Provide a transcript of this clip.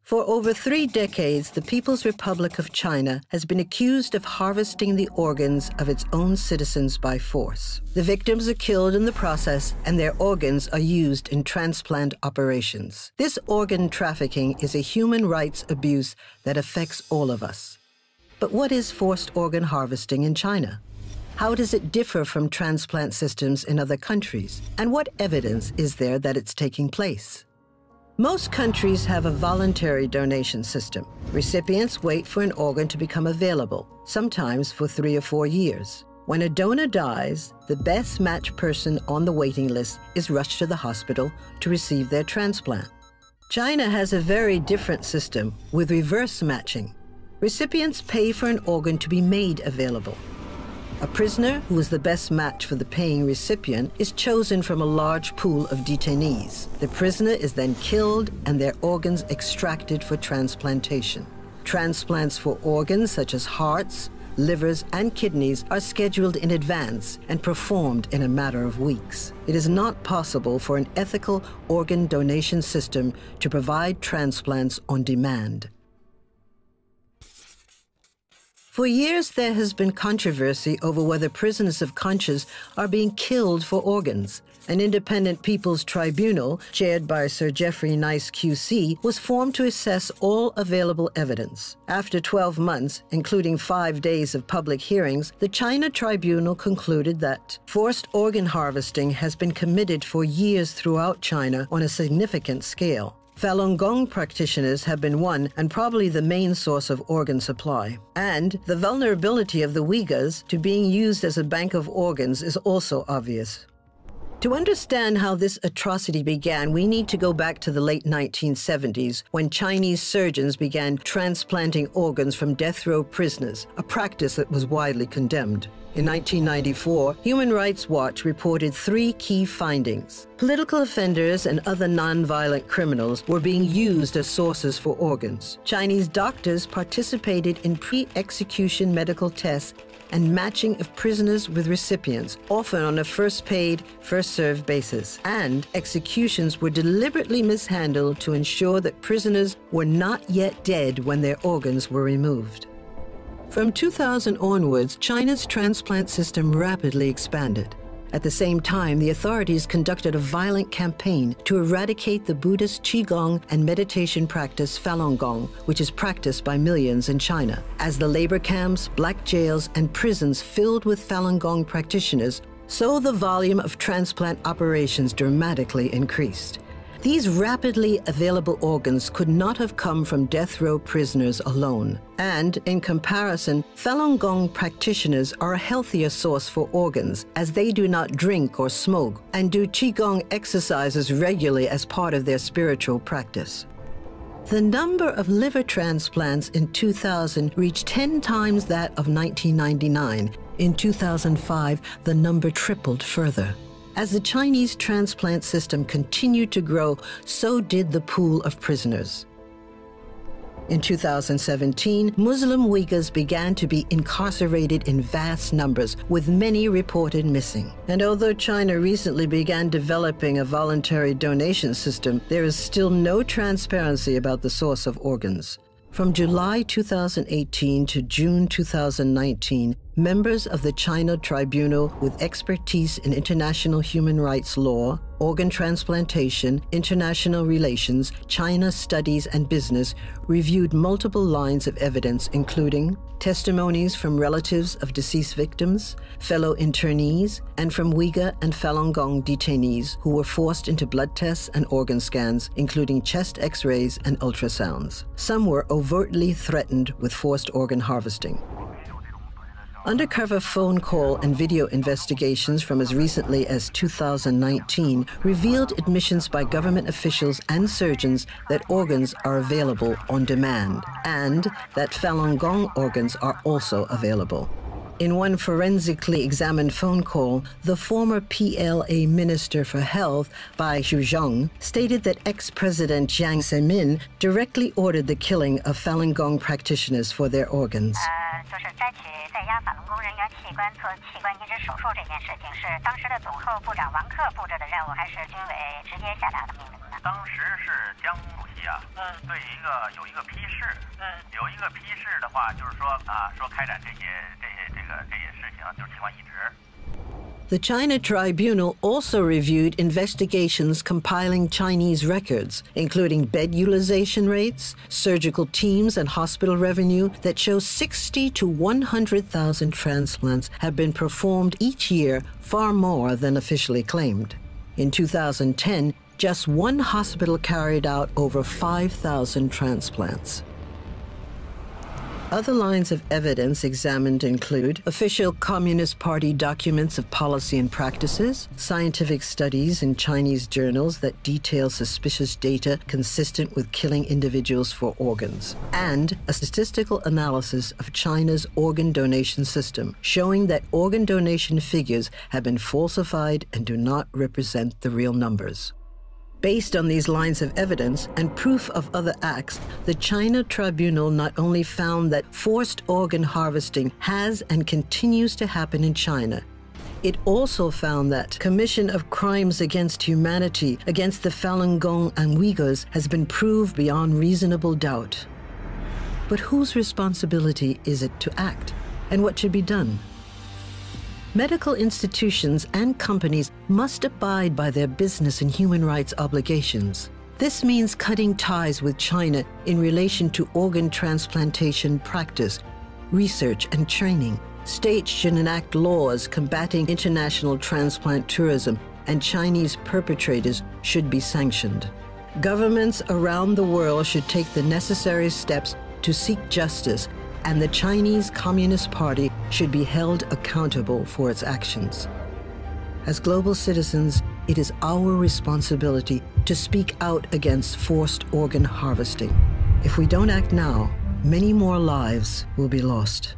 For over 3 decades, the People's Republic of China has been accused of harvesting the organs of its own citizens by force. The victims are killed in the process, and their organs are used in transplant operations. This organ trafficking is a human rights abuse that affects all of us. But what is forced organ harvesting in China? How does it differ from transplant systems in other countries? And what evidence is there that it's taking place? Most countries have a voluntary donation system. Recipients wait for an organ to become available, sometimes for 3 or 4 years. When a donor dies, the best matched person on the waiting list is rushed to the hospital to receive their transplant. China has a very different system with reverse matching. Recipients pay for an organ to be made available. A prisoner who is the best match for the paying recipient is chosen from a large pool of detainees. The prisoner is then killed and their organs extracted for transplantation. Transplants for organs such as hearts, livers, and kidneys are scheduled in advance and performed in a matter of weeks. It is not possible for an ethical organ donation system to provide transplants on demand. For years, there has been controversy over whether prisoners of conscience are being killed for organs. An independent people's tribunal, chaired by Sir Geoffrey Nice QC, was formed to assess all available evidence. After 12 months, including 5 days of public hearings, the China tribunal concluded that forced organ harvesting has been committed for years throughout China on a significant scale. Falun Gong practitioners have been one and probably the main source of organ supply. And the vulnerability of the Uyghurs to being used as a bank of organs is also obvious. To understand how this atrocity began, we need to go back to the late 1970s when Chinese surgeons began transplanting organs from death row prisoners, a practice that was widely condemned. In 1994, Human Rights Watch reported 3 key findings. Political offenders and other non-violent criminals were being used as sources for organs. Chinese doctors participated in pre-execution medical tests and matching of prisoners with recipients, often on a first-paid, first-served basis. And executions were deliberately mishandled to ensure that prisoners were not yet dead when their organs were removed. From 2000 onwards, China's transplant system rapidly expanded. At the same time, the authorities conducted a violent campaign to eradicate the Buddhist Qigong and meditation practice Falun Gong, which is practiced by millions in China. As the labor camps, black jails, and prisons filled with Falun Gong practitioners, so the volume of transplant operations dramatically increased. These rapidly available organs could not have come from death row prisoners alone. And, in comparison, Falun Gong practitioners are a healthier source for organs, as they do not drink or smoke and do Qigong exercises regularly as part of their spiritual practice. The number of liver transplants in 2000 reached 10 times that of 1999. In 2005, the number tripled further. As the Chinese transplant system continued to grow, so did the pool of prisoners. In 2017, Muslim Uyghurs began to be incarcerated in vast numbers, with many reported missing. And although China recently began developing a voluntary donation system, there is still no transparency about the source of organs. From July 2018 to June 2019, members of the China Tribunal with expertise in international human rights law, organ transplantation, international relations, China studies, and business reviewed multiple lines of evidence, including testimonies from relatives of deceased victims, fellow internees, and from Uyghur and Falun Gong detainees who were forced into blood tests and organ scans, including chest X-rays and ultrasounds. Some were overtly threatened with forced organ harvesting. Undercover phone call and video investigations from as recently as 2019 revealed admissions by government officials and surgeons that organs are available on demand, and that Falun Gong organs are also available. In one forensically examined phone call, the former PLA Minister for Health, Bai Zhuzhong, stated that ex-President Jiang Zemin directly ordered the killing of Falun Gong practitioners for their organs. 家法轮功人员器官做器官移植手术这件事情，是当时的总后部长王克布置的任务，还是军委直接下达的命令呢？当时是江主席啊，对有一个批示，有一个批示的话，就是说说开展这些事情，就是器官移植。The China Tribunal also reviewed investigations compiling Chinese records, including bed utilization rates, surgical teams, and hospital revenue that show 60 to 100,000 transplants have been performed each year, far more than officially claimed. In 2010, just one hospital carried out over 5,000 transplants. Other lines of evidence examined include official Communist Party documents of policy and practices, scientific studies in Chinese journals that detail suspicious data consistent with killing individuals for organs, and a statistical analysis of China's organ donation system, showing that organ donation figures have been falsified and do not represent the real numbers. Based on these lines of evidence and proof of other acts, the China Tribunal not only found that forced organ harvesting has and continues to happen in China, it also found that commission of crimes against humanity against the Falun Gong and Uyghurs has been proved beyond reasonable doubt. But whose responsibility is it to act, and what should be done? Medical institutions and companies must abide by their business and human rights obligations. This means cutting ties with China in relation to organ transplantation practice, research, and training. States should enact laws combating international transplant tourism, and Chinese perpetrators should be sanctioned. Governments around the world should take the necessary steps to seek justice, and the Chinese Communist Party should be held accountable for its actions. As global citizens, it is our responsibility to speak out against forced organ harvesting. If we don't act now, many more lives will be lost.